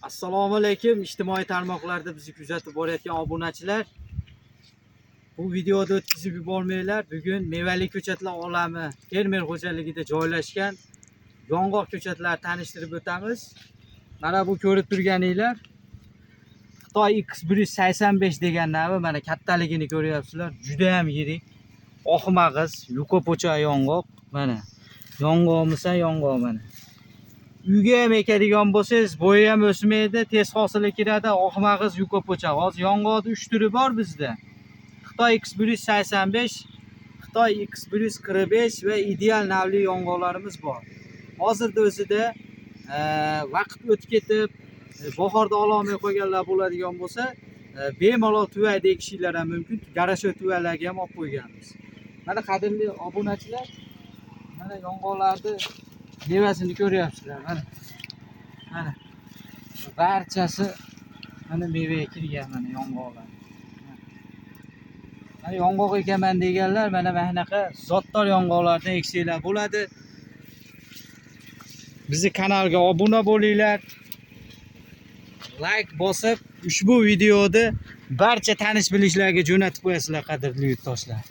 Assalomu alaykum ijtimoiy tarmoqlarda bizni kuzatib borayotgan obunachilar. Bu videoda o'tkazib yubormanglar. Bugun mevali ko'chatlar olami fermer xo'jaligida joylashgan yong'oq ko'chatlarini tanishtirib o'tamiz. Mana bu ko'rib turganinglar Xitoy X185 degan navi, mana kattaligini ko'ryapsizlar. Juda ham yirik, oq mag'iz, yuqa-po'cha yong'oq. Mana yong'oqmisa yong'oq mana. Uyga ham ekadigan bo'lsangiz, bo'yi ham o'smaydi, tez hosilga kiradi, oq mag'iz, yuqa-po'cha. Hozir yong'oqning 3 turi bor bizda. Xitoy X185, Xitoy X145 va ideal navli yong'oqlarimiz bor. Hozirda o'zida vaqt o'tib ketib, bahorda ololmay qolganlar bo'ladigan bo'lsa, bemalol tuvakda ekishinglar ham mumkin. Garasho tuvaklarga ham olib qo'yganmiz. Mana qadimli obunachilar, mana yong'oqlarni mevasini ko'ryapsizlar. Mana barchasi mana mevaga kirgan mana yong'oqlar. Mana yong'oq ekaman deganlar mana shunaqa zotdor yong'oqlardan eksanglar bo'ladi. Bizi kanalga obuna bo'linglar. Like bosib, ushbu videoni barcha tanish bilishlarga jo'natib qo'yasizlar, qadrli yurtdoshlar.